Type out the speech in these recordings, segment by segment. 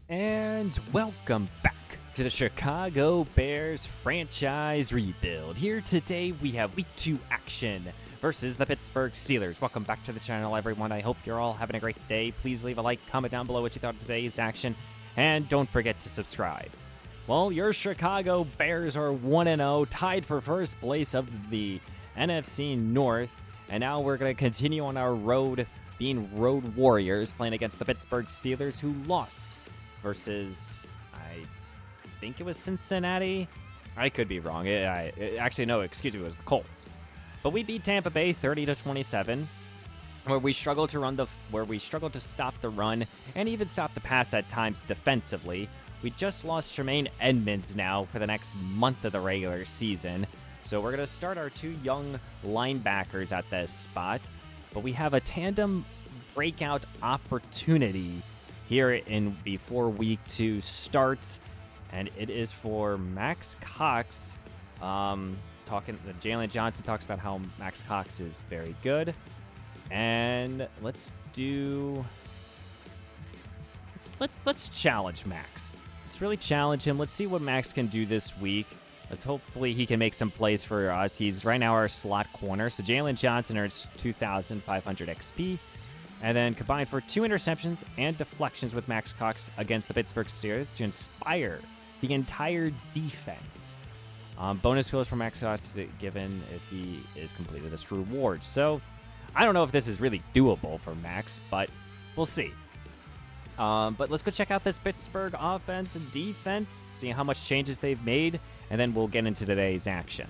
And welcome back to the Chicago Bears franchise rebuild. Here today we have Week 2 action versus the Pittsburgh Steelers. Welcome back to the channel, everyone. I hope you're all having a great day. Please leave a like, comment down below what you thought of today's action, and don't forget to subscribe. Well, your Chicago Bears are 1-0, tied for first place of the NFC North, and now we're going to continue on our road, being road warriors, playing against the Pittsburgh Steelers, who lost versus, I think it was Cincinnati. I could be wrong. Actually, no, excuse me, it was the Colts. But we beat Tampa Bay 30-27, where we struggled to stop the run and even stop the pass at times defensively. We just lost Tremaine Edmonds now for the next month of the regular season. So we're going to start our two young linebackers at this spot. But we have a tandem breakout opportunity here before Week 2 starts, and it is for Max Cox. Jalen Johnson talks about how Max Cox is very good, and let's challenge Max. Let's really challenge him. Let's see what Max can do this week. Hopefully he can make some plays for us. He's right now our slot corner. So Jalen Johnson earns 2,500 XP. And then combined for 2 interceptions and deflections with Max Cox against the Pittsburgh Steelers to inspire the entire defense. Bonus goes for Max Cox given if he is completed this reward. So I don't know if this is really doable for Max, but we'll see. But let's go check out this Pittsburgh offense and defense, see how much changes they've made, and then we'll get into today's action.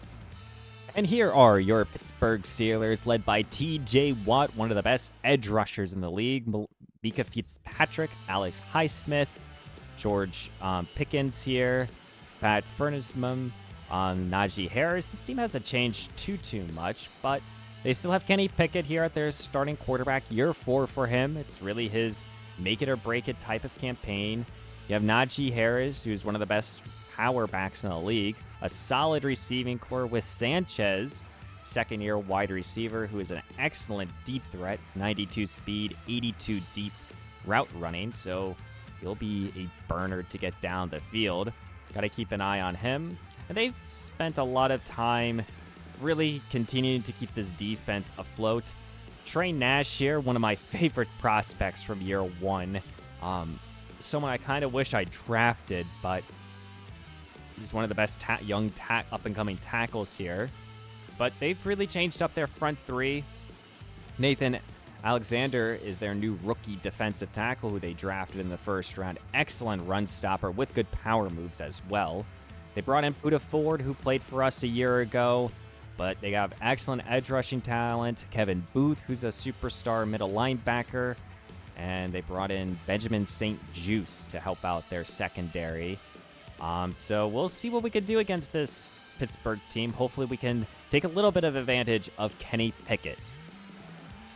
And here are your Pittsburgh Steelers, led by T.J. Watt, one of the best edge rushers in the league, Mika Fitzpatrick, Alex Highsmith, George Pickens here, Pat Furnessman, Najee Harris. This team hasn't changed too much, but they still have Kenny Pickett here at their starting quarterback. Year 4 for him. It's really his make it or break it type of campaign. You have Najee Harris, who's one of the best power backs in the league. A solid receiving core with Sanchez, second-year wide receiver, who is an excellent deep threat, 92 speed, 82 deep route running, so he'll be a burner to get down the field. Got to keep an eye on him. And they've spent a lot of time really continuing to keep this defense afloat. Trey Nash here, one of my favorite prospects from year 1. Someone I kind of wish I drafted, but he's one of the best young up-and-coming tackles here. But they've really changed up their front three. Nathan Alexander is their new rookie defensive tackle who they drafted in the first round. Excellent run stopper with good power moves as well. They brought in Buda Ford, who played for us a year ago, but they have excellent edge rushing talent. Kevin Booth, who's a superstar middle linebacker. And they brought in Benjamin St. Juste to help out their secondary. So we'll see what we can do against this Pittsburgh team. Hopefully we can take a little bit of advantage of Kenny Pickett.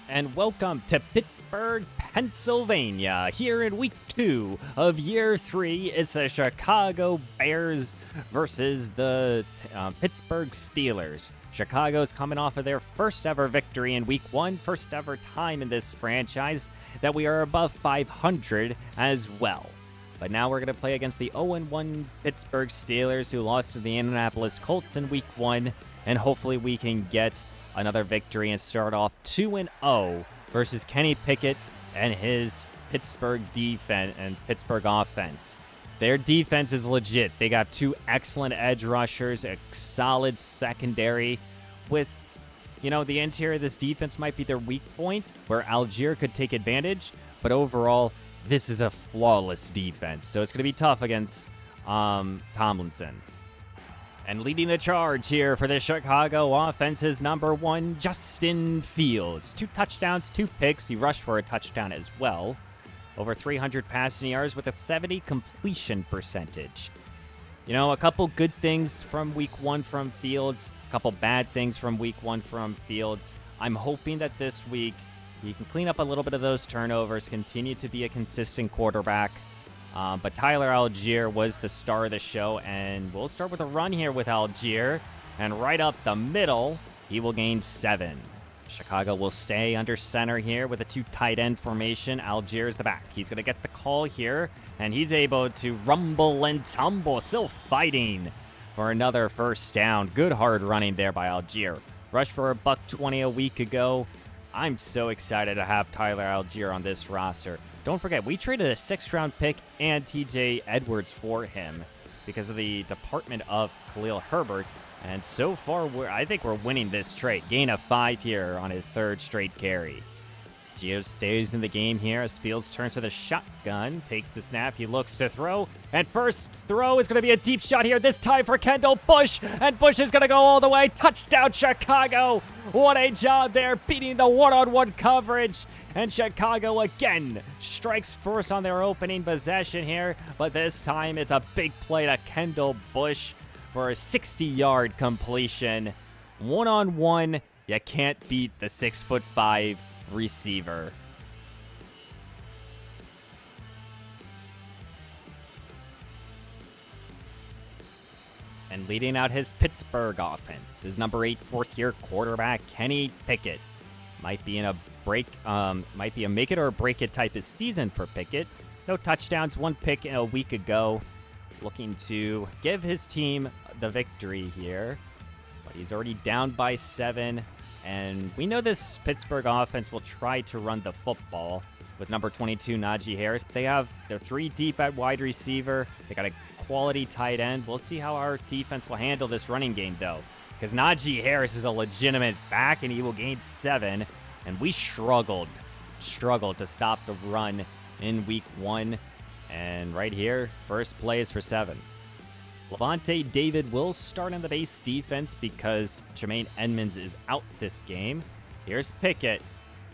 And welcome to Pittsburgh, Pennsylvania. Here in Week 2 of Year 3, it's the Chicago Bears versus the Pittsburgh Steelers. Chicago's coming off of their first ever victory in Week 1, first ever time in this franchise that we are above 500 as well. But now we're going to play against the 0-1 Pittsburgh Steelers, who lost to the Indianapolis Colts in Week 1, and hopefully we can get another victory and start off 2-0 versus Kenny Pickett and his Pittsburgh defense and Pittsburgh offense. Their defense is legit. They got 2 excellent edge rushers, a solid secondary with, the interior of this defense might be their weak point where Algier could take advantage, but overall, this is a flawless defense. So it's going to be tough against Tomlinson. And leading the charge here for the Chicago offense is number 1, Justin Fields. 2 touchdowns, 2 picks. He rushed for a touchdown as well. Over 300 passing yards with a 70 completion percentage. A couple good things from Week 1 from Fields, a couple bad things from Week 1 from Fields. I'm hoping that this week he can clean up a little bit of those turnovers, continue to be a consistent quarterback. But Tyler Algier was the star of the show, and we'll start with a run here with Algier. And right up the middle, he will gain 7. Chicago will stay under center here with a 2 tight end formation. Algier's the back. He's going to get the call here, and he's able to rumble and tumble, still fighting for another first down. Good hard running there by Algier. Rushed for a $120 a week ago. I'm so excited to have Tyler Algier on this roster. Don't forget, we traded a 6th-round pick and TJ Edwards for him because of the department of Khalil Herbert. And so far, I think we're winning this trade. Gain of 5 here on his 3rd straight carry. Gio stays in the game here as Fields turns to the shotgun, takes the snap, he looks to throw, and first throw is going to be a deep shot here, this time for Kendall Bush, and Bush is going to go all the way. Touchdown, Chicago! What a job there, beating the one-on-one coverage, and Chicago again strikes first on their opening possession here, but this time it's a big play to Kendall Bush for a 60-yard completion. One-on-one, you can't beat the 6'5" receiver. And leading out his Pittsburgh offense is number 8 fourth-year quarterback Kenny Pickett. Might be a make it or break it type of season for Pickett. No touchdowns, 1 pick a week ago. Looking to give his team the victory here, but he's already down by 7. And we know this Pittsburgh offense will try to run the football with number 22, Najee Harris. They're 3 deep at wide receiver. They got a quality tight end. We'll see how our defense will handle this running game, though, because Najee Harris is a legitimate back, and he will gain 7. And we struggled to stop the run in week 1. And right here, first play is for 7. Levante David will start in the base defense because Jermaine Edmonds is out this game. Here's Pickett,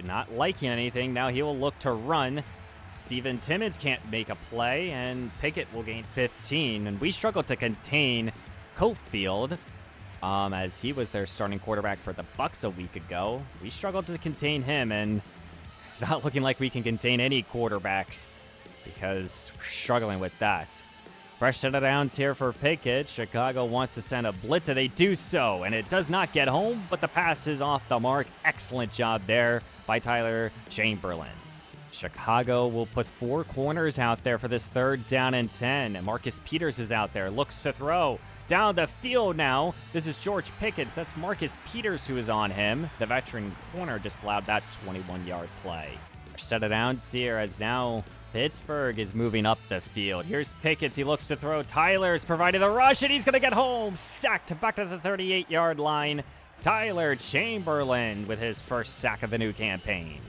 not liking anything. Now he will look to run. Steven Timmons can't make a play, and Pickett will gain 15. And we struggled to contain Cofield, as he was their starting quarterback for the Bucs a week ago. We struggled to contain him, and it's not looking like we can contain any quarterbacks because we're struggling with that. Fresh set of downs here for Pickett. Chicago wants to send a blitz, and they do so, and it does not get home, but the pass is off the mark. Excellent job there by Tyler Chamberlain. Chicago will put 4 corners out there for this 3rd down and 10. And Marcus Peters is out there, looks to throw. Down the field now. This is George Pickens. That's Marcus Peters who is on him. The veteran corner just allowed that 21-yard play. Set of downs here as now Pittsburgh is moving up the field. Here's Pickens. He looks to throw. Tyler's provided the rush, and he's going to get home. Sacked back to the 38-yard line. Tyler Chamberlain with his first sack of the new campaign.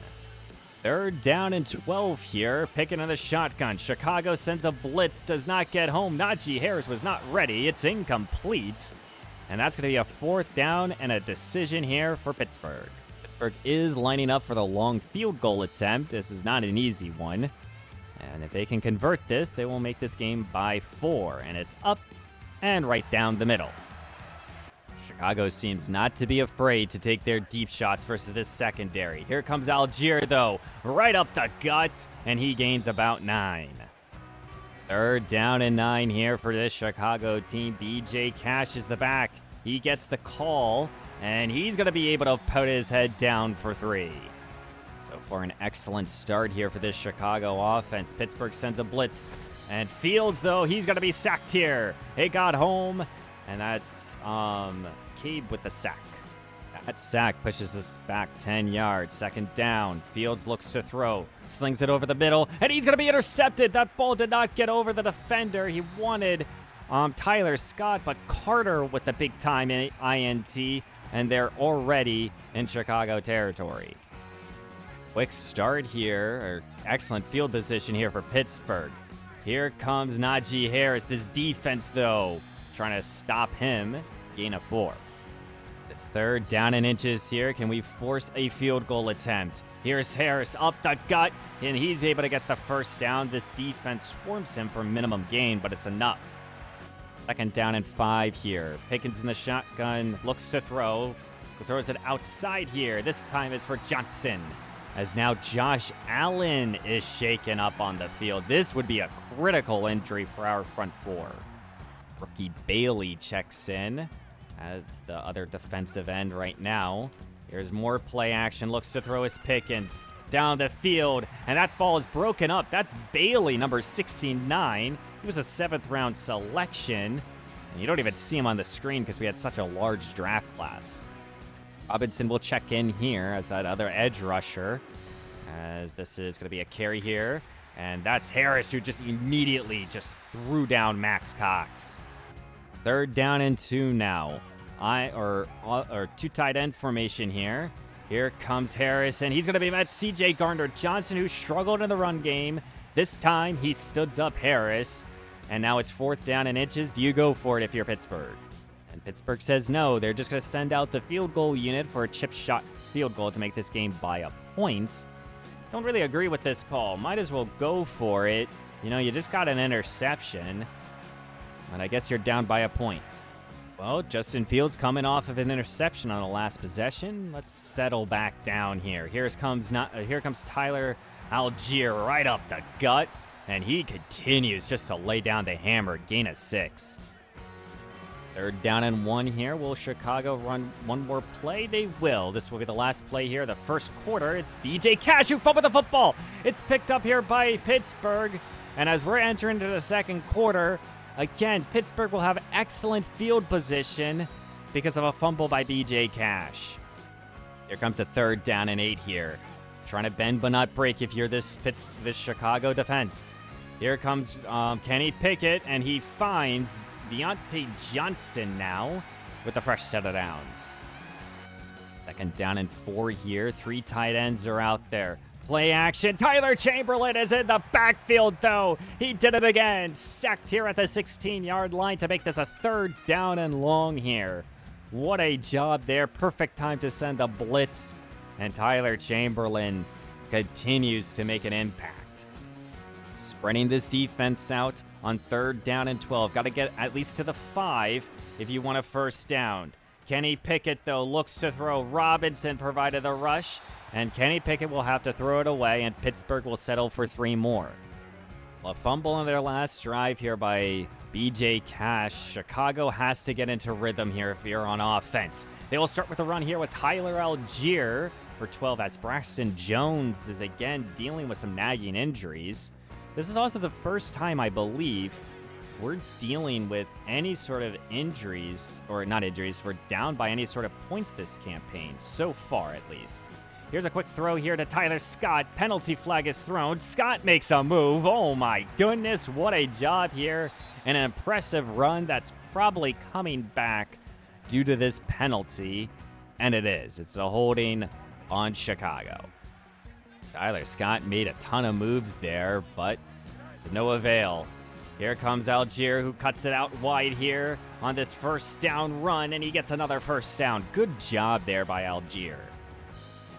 3rd down and 12 here. Picking in the shotgun. Chicago sends a blitz. Does not get home. Najee Harris was not ready. It's incomplete. And that's going to be a 4th down and a decision here for Pittsburgh. Pittsburgh is lining up for the long field goal attempt. This is not an easy one. And if they can convert this, they will make this game by 4. And it's up and right down the middle. Chicago seems not to be afraid to take their deep shots versus this secondary. Here comes Algier, though, right up the gut, and he gains about 9. 3rd down and 9 here for this Chicago team. BJ Cash is the back. He gets the call, and he's going to be able to put his head down for 3. So far, an excellent start here for this Chicago offense. Pittsburgh sends a blitz, and Fields, though, he's going to be sacked here. It got home, and that's Cabe with the sack. That sack pushes us back 10 yards. 2nd down. Fields looks to throw. Slings it over the middle, and he's going to be intercepted. That ball did not get over the defender. He wanted Tyler Scott, but Carter with the big-time INT, and they're already in Chicago territory. Quick start here, or excellent field position here for Pittsburgh. Here comes Najee Harris. This defense, though, trying to stop him. Gain of 4. It's 3rd down and inches here. Can we force a field goal attempt? Here's Harris up the gut, and he's able to get the first down. This defense swarms him for minimum gain, but it's enough. 2nd down and 5 here. Pickens in the shotgun, looks to throw. Throws it outside here. This time is for Johnson, as now Josh Allen is shaken up on the field. This would be a critical injury for our front 4. Rookie Bailey checks in as the other defensive end right now. Here's more play action. Looks to throw his Pickens down the field, and that ball is broken up. That's Bailey, number 69. He was a 7th-round selection, and you don't even see him on the screen because we had such a large draft class. Robinson will check in here as that other edge rusher, as this is going to be a carry here, and that's Harris, who just immediately just threw down Max Cox. 3rd down and 2 now. Or 2 tight end formation here. Here comes Harris, and he's going to be met C.J. Gardner-Johnson, who struggled in the run game. This time, he studs up Harris, and now it's 4th down and inches. Do you go for it if you're Pittsburgh? And Pittsburgh says no. They're just going to send out the field goal unit for a chip shot field goal to make this game by a point. Don't really agree with this call. Might as well go for it. You know, you just got an interception, and I guess you're down by a point. Well, Justin Fields coming off of an interception on the last possession. Let's settle back down here. Here comes Tyler Algier right up the gut, and he continues just to lay down the hammer. Gain of 6. 3rd down and 1 here. Will Chicago run one more play? They will. This will be the last play here, the first quarter. It's B.J. Cash who fumbled the football. It's picked up here by Pittsburgh, and as we're entering into the second quarter, again, Pittsburgh will have excellent field position because of a fumble by B.J. Cash. Here comes a 3rd down and 8 here. Trying to bend but not break if you're this Chicago defense. Here comes Kenny Pickett, and he finds Deontay Johnson now with a fresh set of downs. 2nd down and 4 here. 3 tight ends are out there. Play action. Tyler Chamberlain is in the backfield, though. He did it again. Sacked here at the 16-yard line to make this a 3rd down and long here. What a job there. Perfect time to send a blitz. And Tyler Chamberlain continues to make an impact. Spreading this defense out on 3rd down and 12. Got to get at least to the 5 if you want a 1st down. Kenny Pickett, though, looks to throw. Robinson provided the rush. And Kenny Pickett will have to throw it away, and Pittsburgh will settle for 3 more. A fumble on their last drive here by B.J. Cash. Chicago has to get into rhythm here if you're on offense. They will start with a run here with Tyler Algier for 12, as Braxton Jones is again dealing with some nagging injuries. This is also the first time, I believe, we're dealing with any sort of injuries, or not injuries, we're down by any sort of points this campaign, so far at least. Here's a quick throw here to Tyler Scott. Penalty flag is thrown. Scott makes a move. Oh my goodness, what a job here. An impressive run that's probably coming back due to this penalty. And it is. It's a holding on Chicago. Tyler Scott made a ton of moves there, but to no avail. Here comes Algier, who cuts it out wide here on this 1st down run, and he gets another 1st down. Good job there by Algier.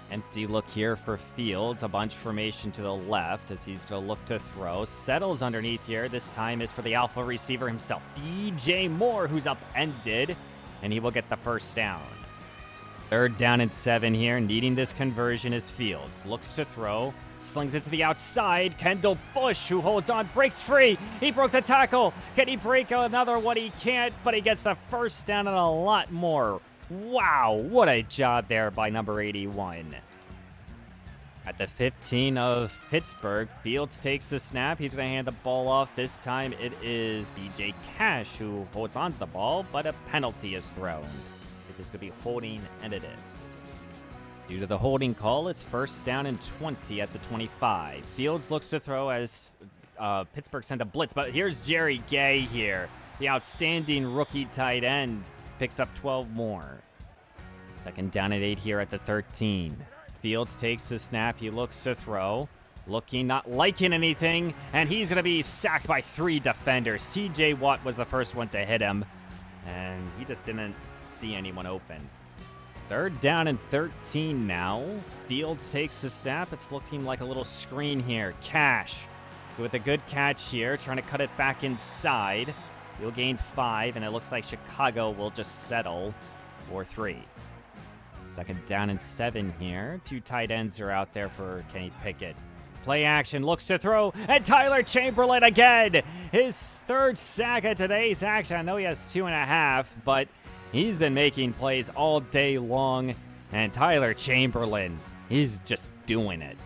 Empty look here for Fields. A bunch formation to the left as he's going to look to throw. Settles underneath here. This time is for the alpha receiver himself, DJ Moore, who's upended, and he will get the 1st down. 3rd down and 7 here. Needing this conversion is Fields. Looks to throw. Slings it to the outside. Kendall Bush, who holds on, breaks free. He broke the tackle. Can he break another one? He can't, but he gets the 1st down and a lot more. Wow, what a job there by number 81. At the 15 of Pittsburgh, Fields takes the snap. He's going to hand the ball off. This time it is B.J. Cash who holds on to the ball, but a penalty is thrown. It is going to be holding, and it is. Due to the holding call, it's 1st down and 20 at the 25. Fields looks to throw as Pittsburgh sent a blitz, but here's Jerry Gay here. The outstanding rookie tight end picks up 12 more. 2nd down and 8 here at the 13. Fields takes the snap. He looks to throw. Looking, not liking anything, and he's going to be sacked by 3 defenders. TJ Watt was the first one to hit him, and he just didn't see anyone open. 3rd down and 13 now. Fields takes the snap. It's looking like a little screen here. Cash with a good catch here, trying to cut it back inside. He'll gain 5, and it looks like Chicago will just settle for 3. 2nd down and 7 here. 2 tight ends are out there for Kenny Pickett. Play action, looks to throw, and Tyler Chamberlain again. His 3rd sack of today's action. I know he has 2.5, but he's been making plays all day long. And Tyler Chamberlain is just doing it.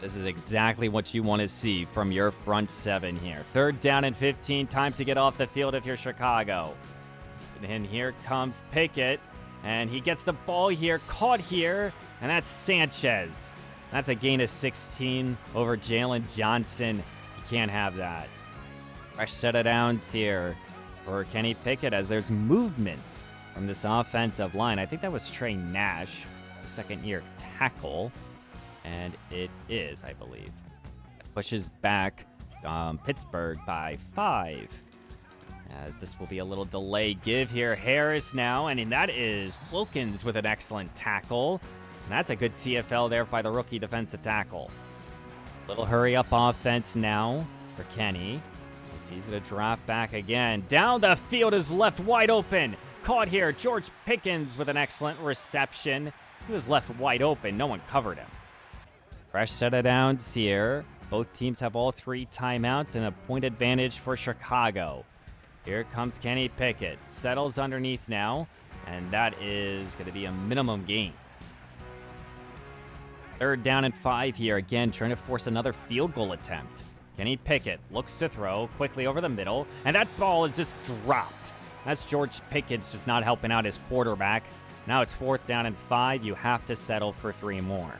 This is exactly what you want to see from your front seven here. 3rd down and 15. Time to get off the field if you're Chicago. And here comes Pickett. And he gets the ball here, caught here. And that's Sanchez. That's a gain of 16 over Jalen Johnson. You can't have that. Fresh set of downs here for Kenny Pickett as there's movement from this offensive line. I think that was Trey Nash, the second-year tackle. And it is, I believe. Pushes back Pittsburgh by 5. As this will be a little delay give here. Harris now, and that is Wilkins with an excellent tackle. And that's a good TFL there by the rookie defensive tackle. Little hurry-up offense now for Kenny. As he's going to drop back again. Down the field is left wide open. Caught here, George Pickens with an excellent reception. He was left wide open. No one covered him. Fresh set of downs here. Both teams have all 3 timeouts and a point advantage for Chicago. Here comes Kenny Pickett. Settles underneath now, and that is going to be a minimum gain. 3rd down and 5 here. Again, trying to force another field goal attempt. Kenny Pickett looks to throw quickly over the middle, and that ball is just dropped. That's George Pickens just not helping out his quarterback. Now it's 4th down and 5. You have to settle for 3 more.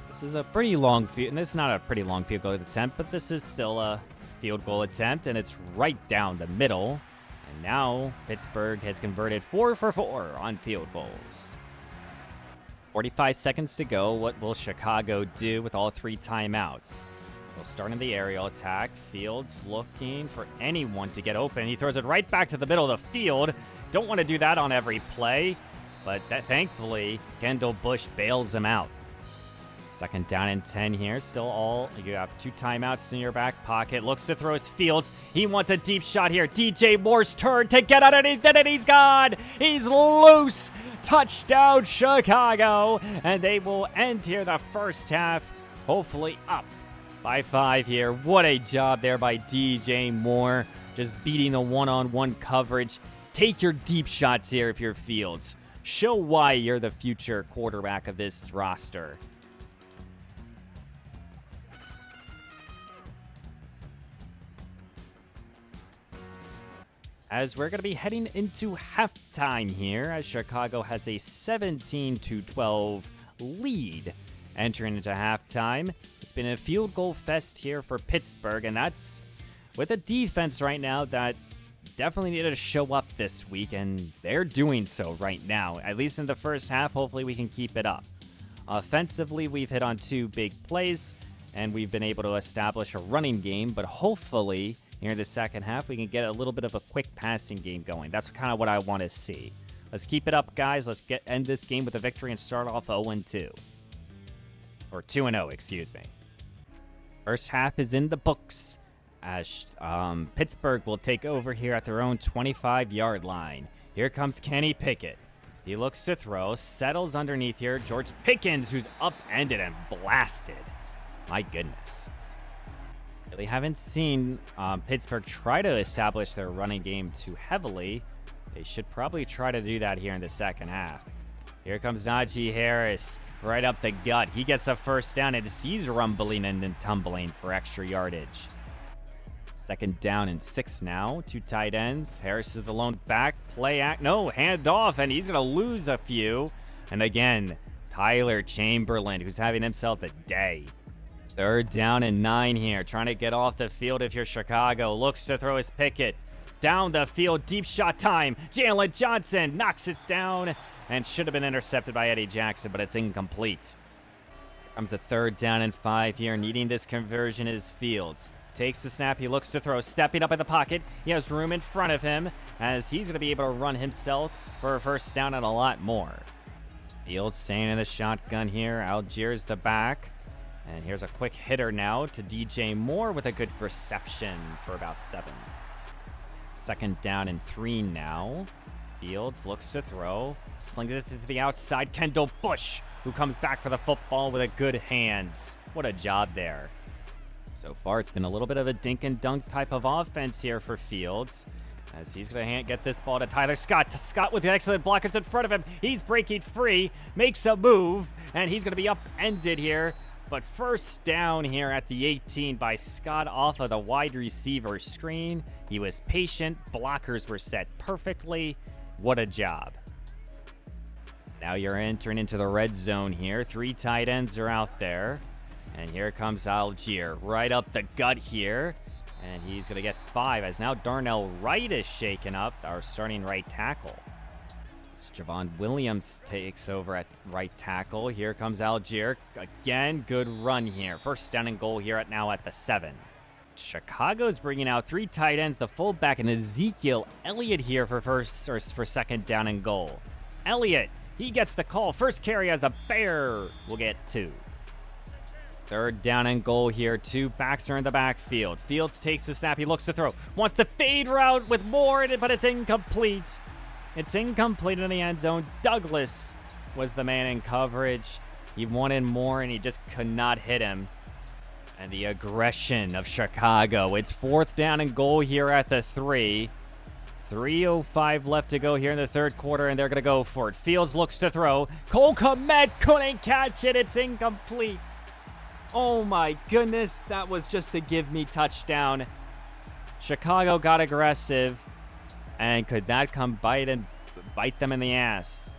This is a pretty long field, and it's not a pretty long field goal attempt, but this is still a field goal attempt, and it's right down the middle. And now Pittsburgh has converted 4 for 4 on field goals. 45 seconds to go. What will Chicago do with all 3 timeouts? They'll start in the aerial attack. Fields looking for anyone to get open. He throws it right back to the middle of the field. Don't want to do that on every play, but thankfully, Kendall Bush bails him out. 2nd down and 10 here. Still you have 2 timeouts in your back pocket. Looks to throw his Fields. He wants a deep shot here. DJ Moore's turn to get underneath it, and he's gone. He's loose. Touchdown, Chicago. And they will end here the first half, hopefully up by 5 here. What a job there by DJ Moore. Just beating the one-on-one coverage. Take your deep shots here if you're Fields. Show why you're the future quarterback of this roster. As we're going to be heading into halftime here, as Chicago has a 17-12 lead entering into halftime. It's been a field goal fest here for Pittsburgh, and that's with a defense right now that definitely needed to show up this week, and they're doing so right now. At least in the first half, hopefully we can keep it up. Offensively, we've hit on 2 big plays, and we've been able to establish a running game, but hopefully here in the second half, we can get a little bit of a quick passing game going. That's kind of what I want to see. Let's keep it up, guys. Let's end this game with a victory and start off 0-2. Or 2-0, excuse me. First half is in the books, as Pittsburgh will take over here at their own 25-yard line. Here comes Kenny Pickett. He looks to throw, settles underneath here. George Pickens, who's upended and blasted. My goodness. Really haven't seen Pittsburgh try to establish their running game too heavily. They should probably try to do that here in the second half. Here comes Najee Harris right up the gut. He gets the first down, and he's rumbling and tumbling for extra yardage. 2nd down and 6 now. 2 tight ends. Harris is the lone back. Hand off, and he's going to lose a few. And again, Tyler Chamberlain, who's having himself a day. 3rd down and 9 here. Trying to get off the field if you're Chicago. Looks to throw his Pickett. Down the field. Deep shot time. Jalen Johnson knocks it down and should have been intercepted by Eddie Jackson, but it's incomplete. Comes a 3rd down and 5 here. Needing this conversion is Fields. Takes the snap. He looks to throw. Stepping up in the pocket. He has room in front of him as he's going to be able to run himself for a first down and a lot more. Fields staying in the shotgun here. Algiers the back. And here's a quick hitter now to DJ Moore with a good reception for about 7. 2nd down and 3 now. Fields looks to throw. Slings it to the outside. Kendall Bush, who comes back for the football with a good hands. What a job there. So far, it's been a little bit of a dink and dunk type of offense here for Fields. as he's going to get this ball to Tyler Scott. Scott with the excellent blockers in front of him. He's breaking free, makes a move, and he's going to be upended here. But first down here at the 18 by Scott off of the wide receiver screen. He was patient. Blockers were set perfectly. What a job. Now you're entering into the red zone here. 3 tight ends are out there. And here comes Algier right up the gut here. And he's going to get 5 as now Darnell Wright is shaken up, our starting right tackle. Javon Williams takes over at right tackle. Here comes Algier. Again, good run here. First down and goal here at the 7. Chicago's bringing out 3 tight ends, the fullback, and Ezekiel Elliott here for second down and goal. Elliott, he gets the call. First carry as a Bear will get 2. Third down and goal here. 2 backs are in the backfield. Fields takes the snap. He looks to throw. Wants the fade route with more in it, but it's incomplete. It's incomplete in the end zone. Douglas was the man in coverage. He wanted more, and he just could not hit him. And the aggression of Chicago. It's 4th down and goal here at the 3. 3:05 left to go here in the third quarter, and they're going to go for it. Fields looks to throw. Cole Kmet couldn't catch it. It's incomplete. Oh my goodness, that was just a give-me touchdown. Chicago got aggressive, and could that come bite them in the ass?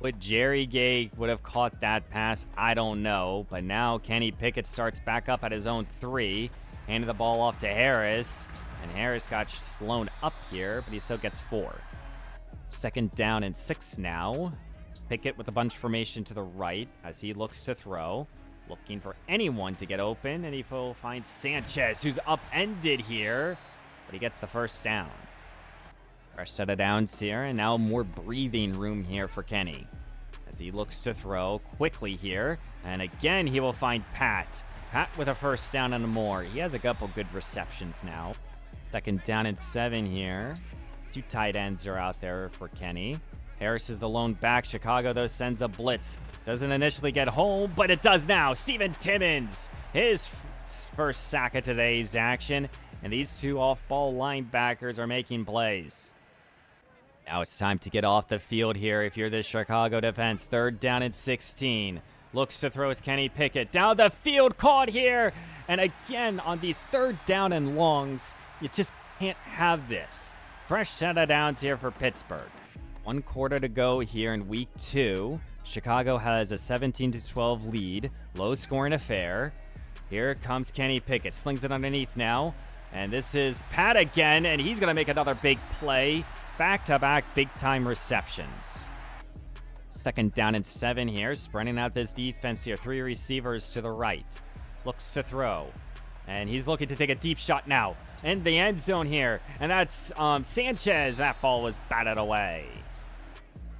Would Jerry Gay would have caught that pass? I don't know. But now Kenny Pickett starts back up at his own 3. Handed the ball off to Harris. And Harris got slown up here, but he still gets 4. 2nd down and 6 now. Pickett with a bunch formation to the right as he looks to throw. Looking for anyone to get open, and he will find Sanchez, who's upended here. But he gets the first down. Fresh set of downs here, and now more breathing room here for Kenny. As he looks to throw quickly here. And again, he will find Pat. Pat with a first down and more. He has a couple good receptions now. 2nd down and 7 here. 2 tight ends are out there for Kenny. Harris is the lone back. Chicago, though, sends a blitz. Doesn't initially get home, but it does now. Steven Timmons, his first sack of today's action. And these 2 off-ball linebackers are making plays. Now it's time to get off the field here if you're the Chicago defense. 3rd down and 16. Looks to throw as Kenny Pickett. Down the field, caught here. And again, on these 3rd down and longs, you just can't have this. Fresh set of downs here for Pittsburgh. 1 quarter to go here in week 2. Chicago has a 17-12 lead. Low scoring affair. Here comes Kenny Pickett. Slings it underneath now. And this is Pat again, and he's going to make another big play. Back-to-back big-time receptions. 2nd down and 7 here. Spreading out this defense here. 3 receivers to the right. Looks to throw. And he's looking to take a deep shot now. In the end zone here. And that's Sanchez. That ball was batted away.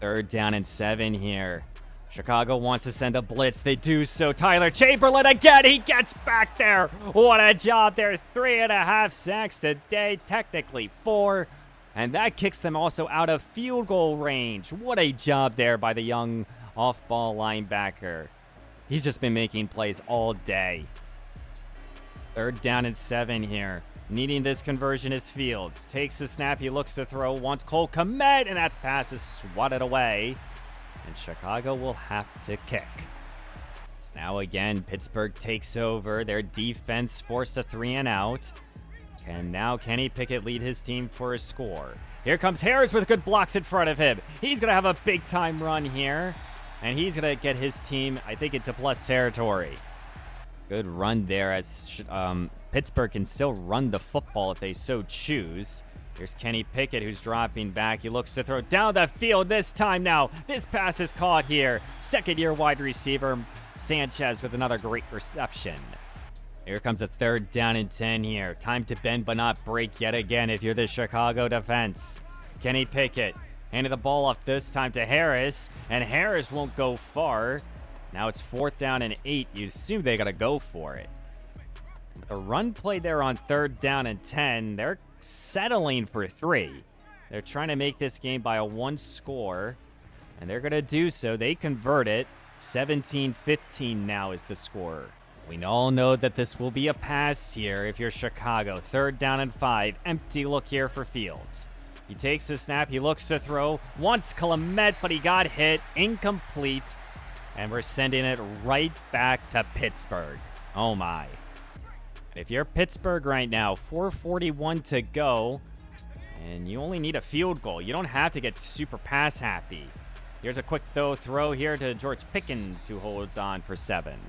3rd down and 7 here. Chicago wants to send a blitz. They do so. Tyler Chamberlain again. He gets back there. What a job there. 3.5 sacks today. Technically 4. And that kicks them also out of field goal range. What a job there by the young off-ball linebacker. He's just been making plays all day. 3rd down and 7 here. Needing this conversion is Fields. Takes the snap. He looks to throw. Wants Cole Kmet, and that pass is swatted away. And Chicago will have to kick. Now again, Pittsburgh takes over. Their defense forced a 3 and out. And now Kenny Pickett lead his team for a score. Here comes Harris with good blocks in front of him. He's going to have a big-time run here. And he's going to get his team, I think, into plus territory. Good run there as Pittsburgh can still run the football if they so choose. Here's Kenny Pickett, who's dropping back. He looks to throw down the field this time now. This pass is caught here. 2nd-year wide receiver Sanchez with another great reception. Here comes a 3rd down and 10 here. Time to bend but not break yet again if you're the Chicago defense. Kenny Pickett handed the ball off this time to Harris, and Harris won't go far. Now it's 4th down and 8. You assume they got to go for it. A run play there on 3rd down and 10. They're settling for 3. They're trying to make this game by a 1 score, and they're going to do so. They convert it. 17-15 now is the score. We all know that this will be a pass here if you're Chicago. 3rd down and 5. Empty look here for Fields. He takes the snap. He looks to throw. Wants Clement, but he got hit. Incomplete. And we're sending it right back to Pittsburgh. Oh, my. If you're Pittsburgh right now, 4:41 to go, and you only need a field goal. You don't have to get super pass happy. Here's a quick throw here to George Pickens, who holds on for 7.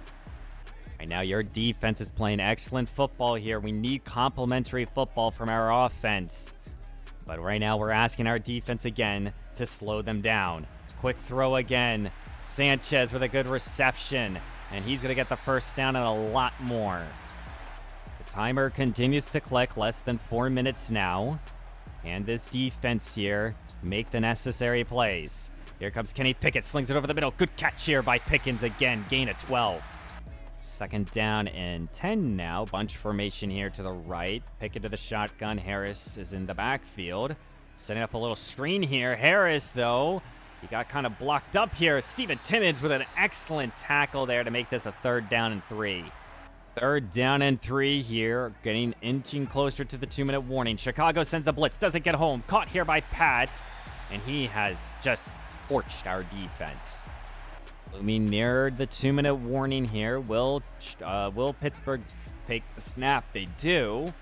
Right now, your defense is playing excellent football here. We need complementary football from our offense. But right now, we're asking our defense again to slow them down. Quick throw again. Sanchez with a good reception. And he's going to get the first down and a lot more. The timer continues to click. Less than 4 minutes now. And this defense here make the necessary plays. Here comes Kenny Pickett. Slings it over the middle. Good catch here by Pickens again. Gain of 12. 2nd down and 10 now. Bunch formation here to the right. Pickett to the shotgun. Harris is in the backfield. Setting up a little screen here. Harris, though, he got kind of blocked up here. Steven Timmons with an excellent tackle there to make this a 3rd down and 3. 3rd down and 3 here. Inching closer to the 2-minute warning. Chicago sends a blitz. Doesn't get home. Caught here by Pat. And he has just torched our defense. Looming near the 2-minute warning here. Will Pittsburgh take the snap? They do.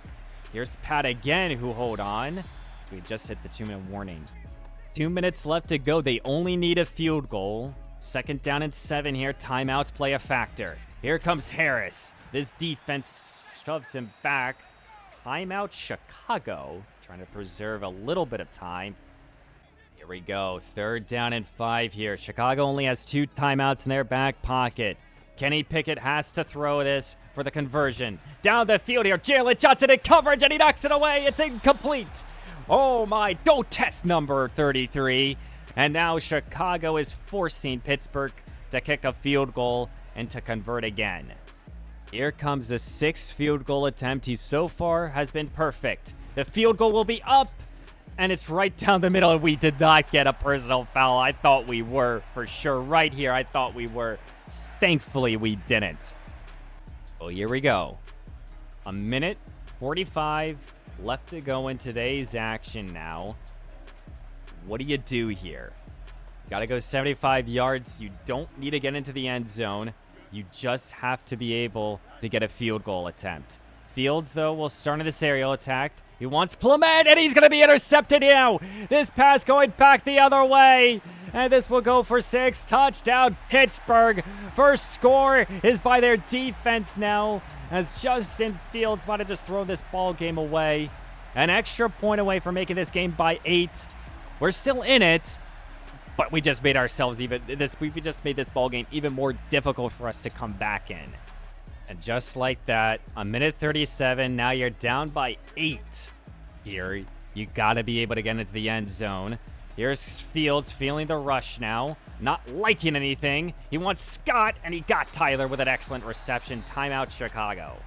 Here's Pat again, who hold on. So we just hit the 2-minute warning. 2 minutes left to go. They only need a field goal. 2nd down and 7 here. Timeouts play a factor. Here comes Harris. This defense shoves him back. Timeout Chicago. Trying to preserve a little bit of time. Here we go. 3rd down and 5 here. Chicago only has 2 timeouts in their back pocket. Kenny Pickett has to throw this for the conversion. Down the field here. Jalen Johnson in coverage, and he knocks it away. It's incomplete. Oh, my. Don't test number 33. And now Chicago is forcing Pittsburgh to kick a field goal and to convert again. Here comes the 6th field goal attempt. He so far has been perfect. The field goal will be up. And it's right down the middle, and we did not get a personal foul. I thought we were, for sure. Right here, I thought we were. Thankfully, we didn't. Well, here we go. 1:45 left to go in today's action now. What do you do here? You got to go 75 yards. You don't need to get into the end zone. You just have to be able to get a field goal attempt. Fields, though, will start in this aerial attack. He wants Clement, and he's going to be intercepted now. This pass going back the other way. And this will go for 6. Touchdown, Pittsburgh. First score is by their defense now, as Justin Fields might have just thrown this ball game away. An extra point away from making this game by 8. We're still in it, but we just made ourselves we just made this ball game even more difficult for us to come back in. And just like that, 1:37, now you're down by 8. Here, you got to be able to get into the end zone. Here's Fields feeling the rush now, not liking anything. He wants Scott, and he got Tyler with an excellent reception. Timeout, Chicago.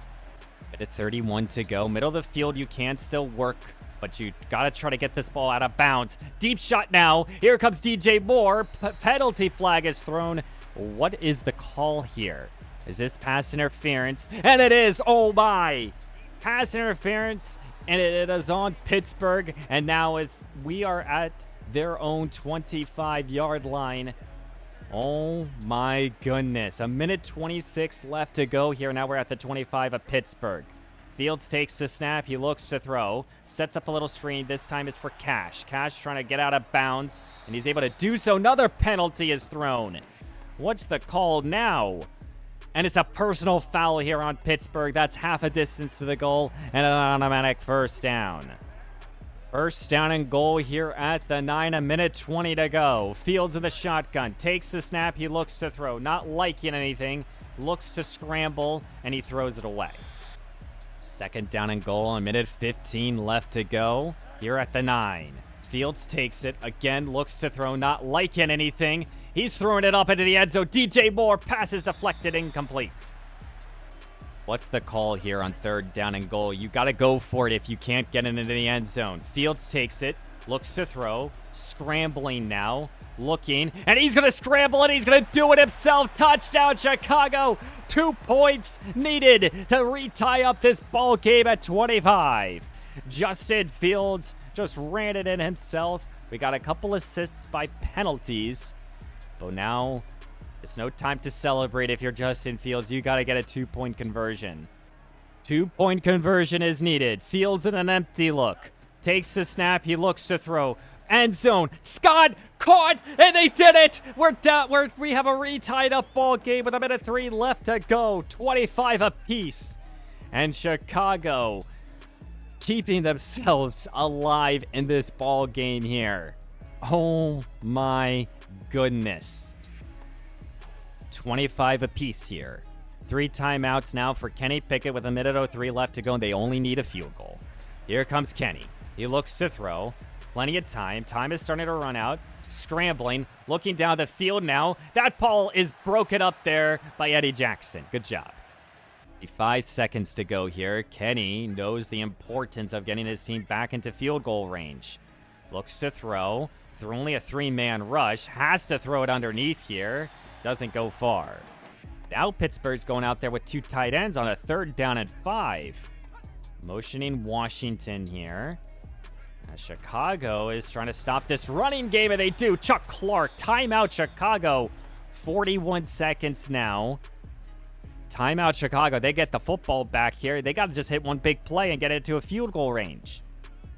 1:31 to go. Middle of the field, you can still work, but you got to try to get this ball out of bounds. Deep shot now. Here comes DJ Moore. Penalty flag is thrown. What is the call here? Is this pass interference? And it is. Oh, my. Pass interference, and it is on Pittsburgh. And now we are at their own 25-yard line. Oh, my goodness. 1:26 left to go here. Now we're at the 25 of Pittsburgh. Fields takes the snap. He looks to throw. Sets up a little screen. This time is for Cash. Cash trying to get out of bounds, and he's able to do so. Another penalty is thrown. What's the call now? And it's a personal foul here on Pittsburgh. That's half a distance to the goal and an automatic first down. First down and goal here at the 9, 1:20 to go. Fields in the shotgun. Takes the snap. He looks to throw. Not liking anything. Looks to scramble, and he throws it away. 2nd down and goal, 1:15 left to go. Here at the 9. Fields takes it. Again, looks to throw. Not liking anything. He's throwing it up into the end zone. DJ Moore, passes deflected, incomplete. What's the call here on 3rd down and goal? You got to go for it if you can't get it into the end zone. Fields takes it, looks to throw, scrambling now, looking, and he's going to scramble and he's going to do it himself. Touchdown, Chicago. 2 points needed to retie up this ball game at 25. Justin Fields just ran it in himself. We got a couple assists by penalties, but now it's no time to celebrate if you're Justin Fields. You got to get a 2-point conversion. 2-point conversion is needed. Fields in an empty look. Takes the snap. He looks to throw. End zone. Scott caught, and they did it. We're down. We have a retied up ball game with 1:03 left to go. 25 apiece. And Chicago keeping themselves alive in this ball game here. Oh my goodness. 25 apiece here. 3 timeouts now for Kenny Pickett with 1:03 left to go, and they only need a field goal. Here comes Kenny. He looks to throw. Plenty of time. Time is starting to run out. Scrambling. Looking down the field now. That ball is broken up there by Eddie Jackson. Good job. 5 seconds to go here. Kenny knows the importance of getting his team back into field goal range. Looks to throw. Through only a 3-man rush. Has to throw it underneath here. Doesn't go far. Now Pittsburgh's going out there with 2 tight ends on a 3rd down and 5. Motioning Washington here. Chicago is trying to stop this running game, and they do. Chuck Clark, timeout Chicago. 41 seconds now. Timeout Chicago. They get the football back here. They got to just hit one big play and get it to a field goal range.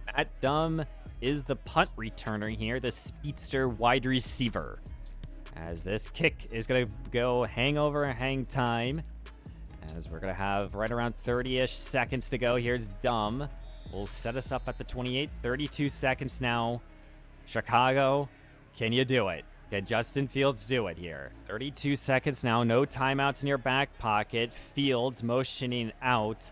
Matt Dumb is the punt returner here, the speedster wide receiver. As this kick is going to go hang time. As we're going to have right around 30-ish seconds to go. Here's Dumb. Will set us up at the 28. 32 seconds now. Chicago, can you do it? Can Justin Fields do it here? 32 seconds now. No timeouts in your back pocket. Fields motioning out.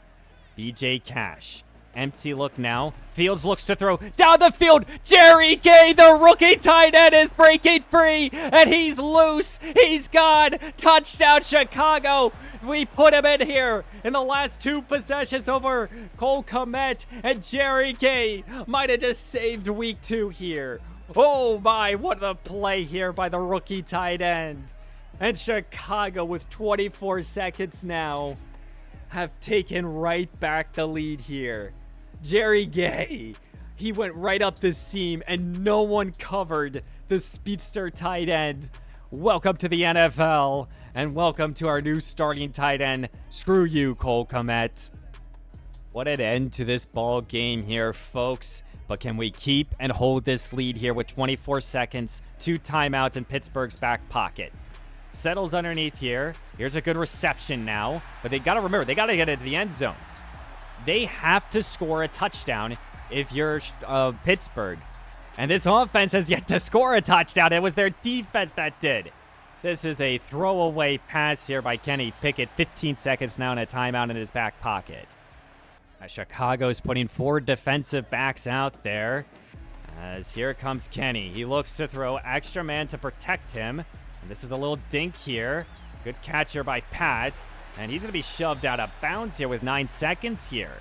BJ Cash. Empty look now. Fields looks to throw down the field. Jerry Gay, the rookie tight end, is breaking free, and he's loose. He's gone. Touchdown, Chicago. We put him in here in the last 2 possessions over Cole Kmet, and Jerry Gay might have just saved week 2 here. Oh my, what a play here by the rookie tight end. And Chicago, with 24 seconds now, have taken right back the lead here. Jerry Gay, he went right up the seam and no one covered the speedster tight end. Welcome to the NFL, and welcome to our new starting tight end. Screw you, Cole Kmet. What an end to this ball game here, folks. But can we keep and hold this lead here with 24 seconds, 2 timeouts in Pittsburgh's back pocket? Settles underneath here. Here's a good reception now. But they got to remember, they got to get into the end zone. They have to score a touchdown if you're Pittsburgh. And this offense has yet to score a touchdown. It was their defense that did. This is a throwaway pass here by Kenny Pickett. 15 seconds now and a timeout in his back pocket. Chicago's putting 4 defensive backs out there. As here comes Kenny. He looks to throw. Extra man to protect him. And this is a little dink here. Good catch here by Pat. And he's going to be shoved out of bounds here with 9 seconds here.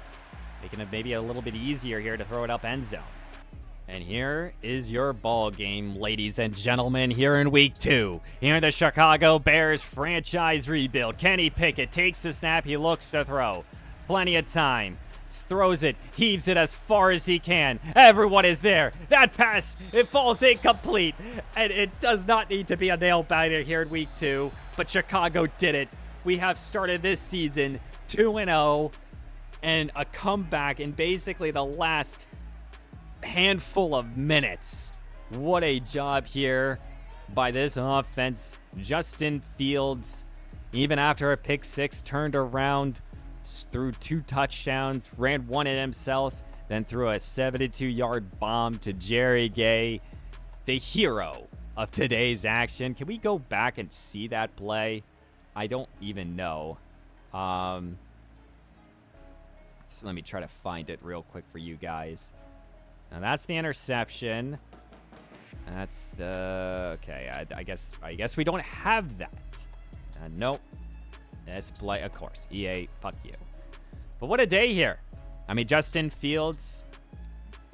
Making it maybe a little bit easier here to throw it up end zone. And here is your ball game, ladies and gentlemen, here in week 2. Here in the Chicago Bears franchise rebuild. Kenny Pickett takes the snap. He looks to throw. Plenty of time. Throws it, heaves it as far as he can. Everyone is there. That pass, it falls incomplete. And it does not need to be a nail biter here in week 2. But Chicago did it. We have started this season 2-0 and a comeback in basically the last handful of minutes. What a job here by this offense. Justin Fields, even after a pick 6, turned around, threw 2 touchdowns, ran one in himself, then threw a 72-yard bomb to Jerry Gay, the hero of today's action. Can we go back and see that play? I don't even know. So let me try to find it real quick for you guys. Now that's the interception. That's the... Okay, I guess we don't have that. Nope. Yes, of course. EA, fuck you. But what a day here. I mean, Justin Fields,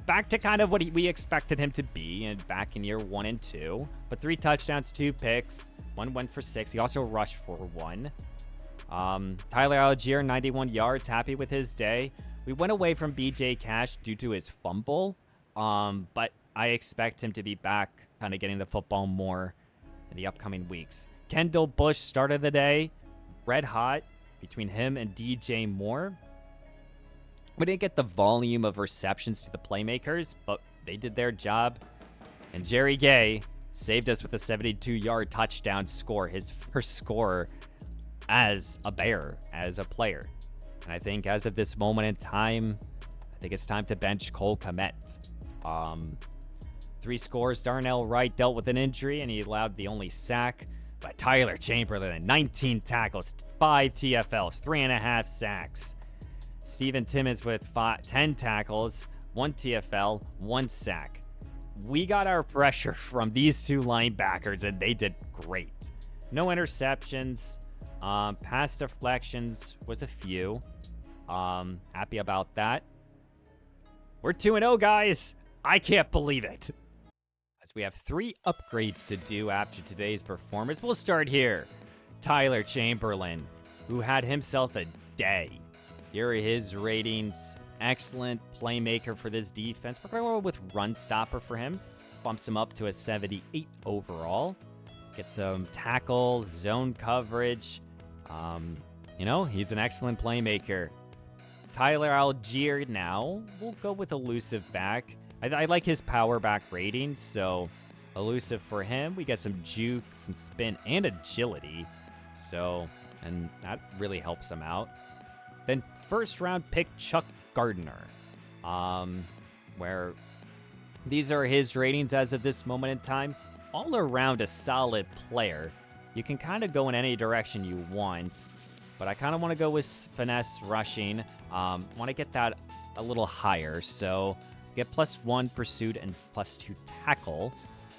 back to kind of what we expected him to be, and back in year 1 and 2. But 3 touchdowns, 2 picks. 1 went for 6. He also rushed for 1. Tyler Algier, 91 yards. Happy with his day. We went away from BJ Cash due to his fumble. But I expect him to be back, kind of getting the football more in the upcoming weeks. Kendall Bush started the day red hot between him and DJ Moore. We didn't get the volume of receptions to the playmakers, but they did their job. And Jerry Gay saved us with a 72-yard touchdown score, his first score as a Bear, as a player. And I think as of this moment in time, I think it's time to bench Cole Kmet. 3 scores. Darnell Wright dealt with an injury, and he allowed the only sack. But Tyler Chamberlain, 19 tackles, 5 TFLs, 3.5 sacks. Steven Timmons with 10 tackles, 1 TFL, 1 sack. We got our pressure from these 2 linebackers, and they did great. No interceptions. Pass deflections was a few. Happy about that. We're 2-0, guys. I can't believe it. As we have 3 upgrades to do after today's performance. We'll start here. Tyler Chamberlain, who had himself a day. Here are his ratings. Excellent playmaker for this defense. We're going to go with run stopper for him. Bumps him up to a 78 overall. Get some tackle, zone coverage. He's an excellent playmaker. Tyler Algier now. We'll go with elusive back. I like his power back rating, so elusive for him. We get some juke, some spin, and agility. And that really helps him out. Then first round pick Chuck Gardner, where these are his ratings as of this moment in time. All around a solid player. You can kind of go in any direction you want, but I kind of want to go with finesse rushing. Want to get that a little higher, so get +1 pursuit and +2 tackle.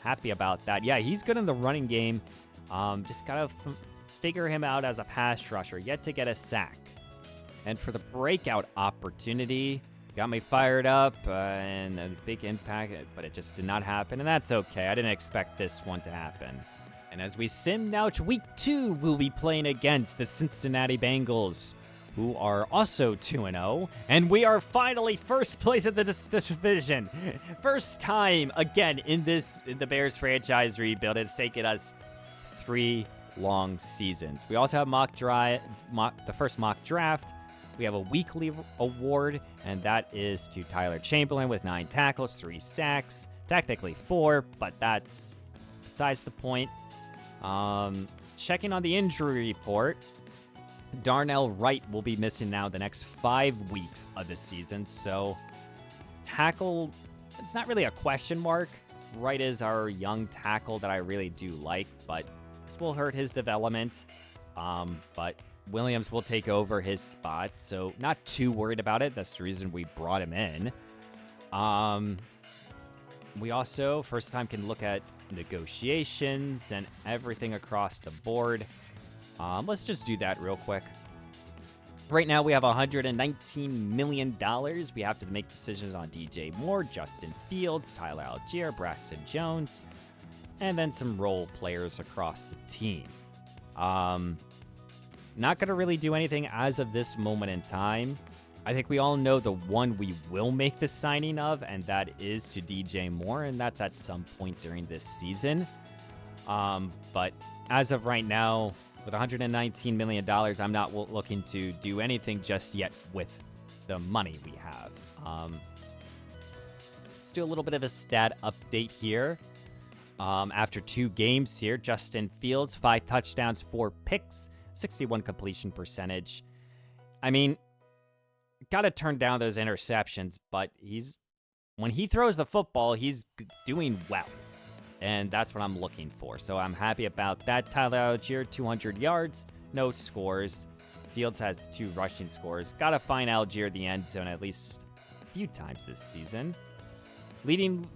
Happy about that. Yeah, he's good in the running game. Just gotta figure him out as a pass rusher. Yet to get a sack. And for the breakout opportunity, got me fired up and a big impact, but it just did not happen. And that's okay. I didn't expect this one to happen. And as we sim now to week 2, we'll be playing against the Cincinnati Bengals, who are also 2-0, and we are finally first place at this division. First time again in the Bears franchise rebuild. It's taken us 3 long seasons. We also have the first mock draft. We have a weekly award, and that is to Tyler Chamberlain with 9 tackles, 3 sacks, technically 4, but that's besides the point. Checking on the injury report. Darnell Wright will be missing now the next 5 weeks of the season. So tackle, it's not really a question mark. Wright is our young tackle that I really do like, but this will hurt his development. But Williams will take over his spot, so not too worried about it. That's the reason we brought him in. We also, first time, can look at negotiations and everything across the board. Let's just do that real quick. Right now, we have $119 million. We have to make decisions on DJ Moore, Justin Fields, Tyler Algier, Braxton Jones, and then some role players across the team. Not going to really do anything as of this moment in time. I think we all know the one we will make the signing of, and that is to DJ Moore, and that's at some point during this season. But as of right now, with $119 million, I'm not looking to do anything just yet with the money we have. Let's do a little bit of a stat update here. After 2 games here, Justin Fields, 5 touchdowns, 4 picks, 61 completion percentage. I mean, got to turn down those interceptions, but when he throws the football, he's doing well. And that's what I'm looking for. So I'm happy about that. Tyler Algier, 200 yards, no scores. Fields has 2 rushing scores. Got to find Algier the end zone at least a few times this season. Leading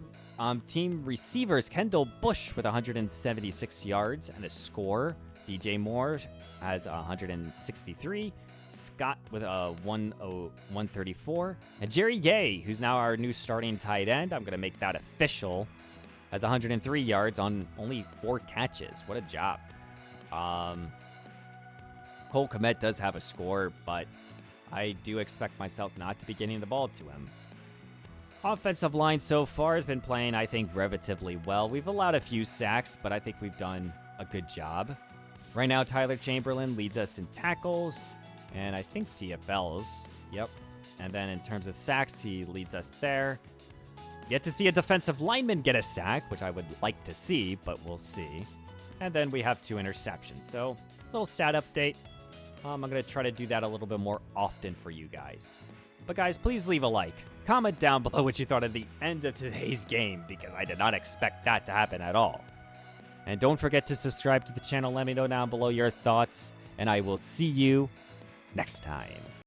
team receivers, Kendall Bush with 176 yards and a score. DJ Moore has 163. Scott with a 134. And Jerry Gay, who's now our new starting tight end, I'm going to make that official, has 103 yards on only 4 catches. What a job. Cole Kmet does have a score, but I do expect myself not to be getting the ball to him. Offensive line so far has been playing, I think, relatively well. We've allowed a few sacks, but I think we've done a good job. Right now, Tyler Chamberlain leads us in tackles, and I think TFLs. Yep. And then in terms of sacks, he leads us there. Yet to see a defensive lineman get a sack, which I would like to see, but we'll see. And then we have 2 interceptions. So, little stat update. I'm going to try to do that a little bit more often for you guys. But guys, please leave a like. Comment down below what you thought at the end of today's game, because I did not expect that to happen at all. And don't forget to subscribe to the channel. Let me know down below your thoughts, and I will see you next time.